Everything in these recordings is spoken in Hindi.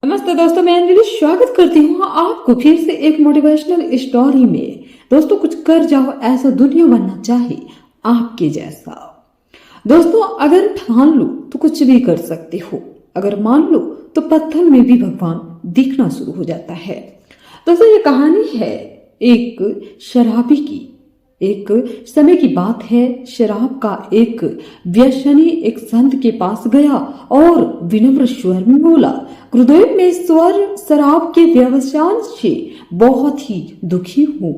नमस्ते दोस्तों, मैं अंजलि स्वागत करती हूँ आपको फिर से एक मोटिवेशनल स्टोरी में। दोस्तों, कुछ कर जाओ, ऐसा दुनिया बनना चाहिए आपके जैसा। दोस्तों, अगर ठान लो तो कुछ भी कर सकते हो, अगर मान लो तो पत्थर में भी भगवान दिखना शुरू हो जाता है। दोस्तों, ये कहानी है एक शराबी की। एक समय की बात है, शराब का एक व्यसनी एक संत के पास गया और विनम्र स्वर में बोला, गुरुदेव, मैं ईश्वर शराब के व्यवसाय से बहुत ही दुखी हूँ,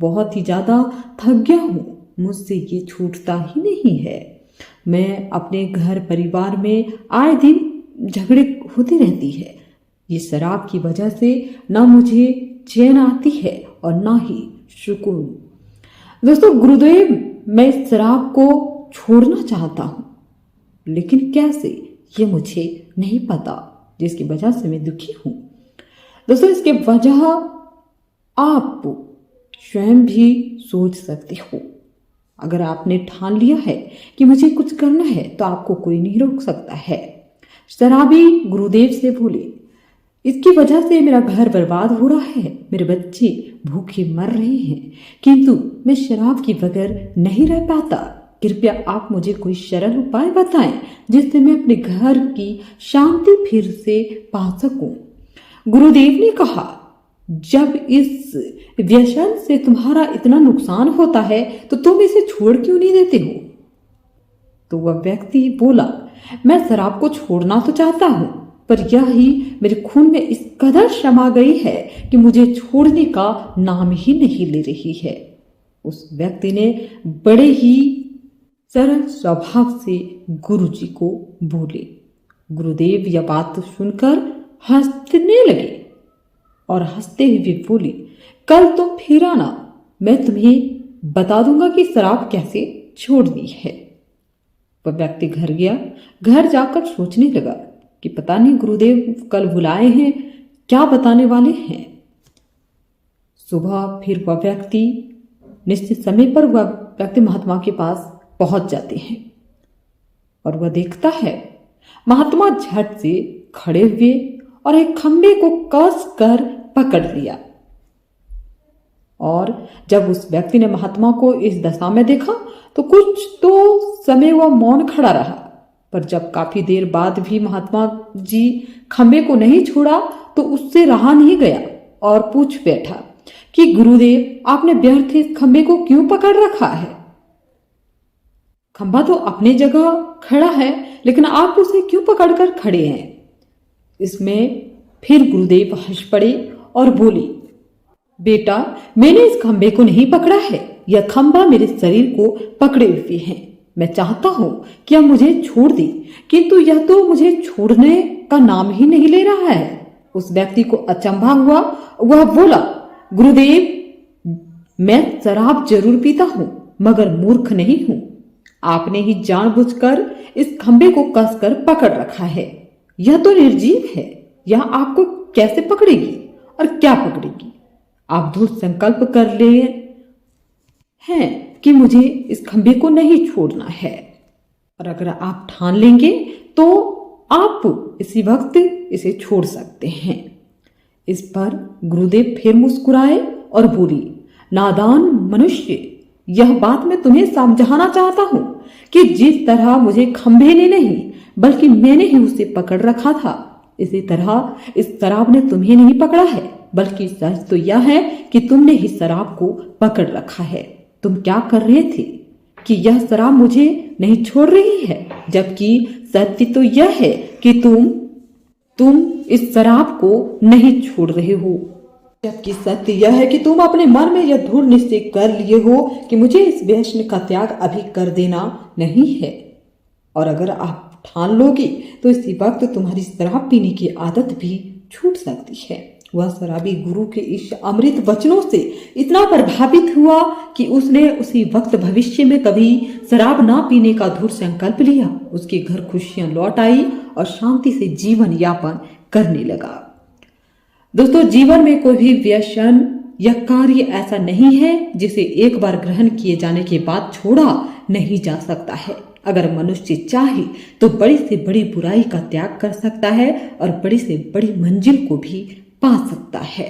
बहुत ही ज्यादा थक गया हूँ, मुझसे ये छूटता ही नहीं है। मैं अपने घर परिवार में आए दिन झगड़े होती रहती है। ये शराब की वजह से ना मुझे चैन आती है और ना ही सुकून। दोस्तों, गुरुदेव, मैं शराब को छोड़ना चाहता हूं, लेकिन कैसे ये मुझे नहीं पता, जिसकी वजह से मैं दुखी हूं। दोस्तों, इसके वजह आप स्वयं भी सोच सकते हो। अगर आपने ठान लिया है कि मुझे कुछ करना है तो आपको कोई नहीं रोक सकता है। शराबी गुरुदेव से बोले, इसकी वजह से मेरा घर बर्बाद हो रहा है, मेरे बच्चे भूखे मर रहे हैं, किंतु मैं शराब के बगैर नहीं रह पाता। कृपया आप मुझे कोई सरल उपाय बताएं जिससे मैं अपने घर की शांति फिर से पा सकूं। गुरुदेव ने कहा, जब इस व्यसन से तुम्हारा इतना नुकसान होता है तो तुम इसे छोड़ क्यों नहीं देते हो? तो वह व्यक्ति बोला, मैं शराब को छोड़ना तो चाहता हूं, पर यह ही मेरे खून में इस कदर समा गई है कि मुझे छोड़ने का नाम ही नहीं ले रही है। उस व्यक्ति ने बड़े ही सरल स्वभाव से गुरुजी को बोले। गुरुदेव यह बात सुनकर हंसने लगे और हंसते हुए बोले, कल तुम फिर आना, मैं तुम्हें बता दूंगा कि शराब कैसे छोड़नी है। वह व्यक्ति घर गया। घर जाकर सोचने लगा कि पता नहीं गुरुदेव कल बुलाए हैं, क्या बताने वाले हैं। सुबह फिर वह व्यक्ति निश्चित समय पर वह व्यक्ति महात्मा के पास पहुंच जाते हैं और वह देखता है महात्मा झट से खड़े हुए और एक खंबे को कस कर पकड़ लिया। और जब उस व्यक्ति ने महात्मा को इस दशा में देखा तो कुछ तो समय वह मौन खड़ा रहा, पर जब काफी देर बाद भी महात्मा जी खंबे को नहीं छोड़ा तो उससे रहा नहीं गया और पूछ बैठा कि गुरुदेव, आपने व्यर्थ इस खंबे को क्यों पकड़ रखा है? खंबा तो अपनी जगह खड़ा है, लेकिन आप उसे क्यों पकड़कर खड़े हैं? इसमें फिर गुरुदेव हंस पड़े और बोले, बेटा, मैंने इस खंबे को नहीं पकड़ा है, यह खंबा मेरे शरीर को पकड़े हुए है। मैं चाहता हूं कि आप मुझे छोड़ दे, किंतु यह तो मुझे छोड़ने का नाम ही नहीं ले रहा है। उस व्यक्ति को अचंभा हुआ। वह बोला, गुरुदेव, मैं शराब जरूर पीता हूं, मगर मूर्ख नहीं हूं। आपने ही जानबूझकर इस खंबे को कसकर पकड़ रखा है। यह तो निर्जीव है, यह आपको कैसे पकड़ेगी और क्या पकड़ेगी? आप दृढ़ संकल्प कर ले हैं कि मुझे इस खंबे को नहीं छोड़ना है, और अगर आप ठान लेंगे तो आप इसी वक्त इसे छोड़ सकते हैं। इस पर गुरुदेव फिर मुस्कुराए और बोली, नादान मनुष्य, यह बात मैं तुम्हें समझाना चाहता हूं कि जिस तरह मुझे खंबे ने नहीं बल्कि मैंने ही उसे पकड़ रखा था, इसी तरह इस शराब ने तुम्हें नहीं पकड़ा है, बल्कि सच तो यह है कि तुमने ही शराब को पकड़ रखा है। तुम क्या कर रहे थे कि यह शराब मुझे नहीं छोड़ रही है, जबकि सत्य तो यह है कि तुम इस शराब को नहीं छोड़ रहे हो। जबकि सत्य यह है कि तुम अपने मन में यह दृढ़ निश्चय कर लिए हो कि मुझे इस व्यसन का त्याग अभी कर देना नहीं है, और अगर आप ठान लोगे तो इसी वक्त तुम्हारी शराब पीने की आदत भी छूट सकती है। वह शराबी गुरु के इस अमृत वचनों से इतना प्रभावित हुआ कि उसने उसी वक्त भविष्य में कभी शराब ना पीने का दृढ़ संकल्प लिया। उसके घर खुशियां लौट आई और शांति से जीवन यापन करने लगा। दोस्तों, जीवन में कोई भी व्यसन या कार्य ऐसा नहीं है जिसे एक बार ग्रहण किए जाने के बाद छोड़ा नहीं जा सकता है। अगर मनुष्य चाहे तो बड़ी से बड़ी बुराई का त्याग कर सकता है और बड़ी से बड़ी मंजिल को भी पा सकता है।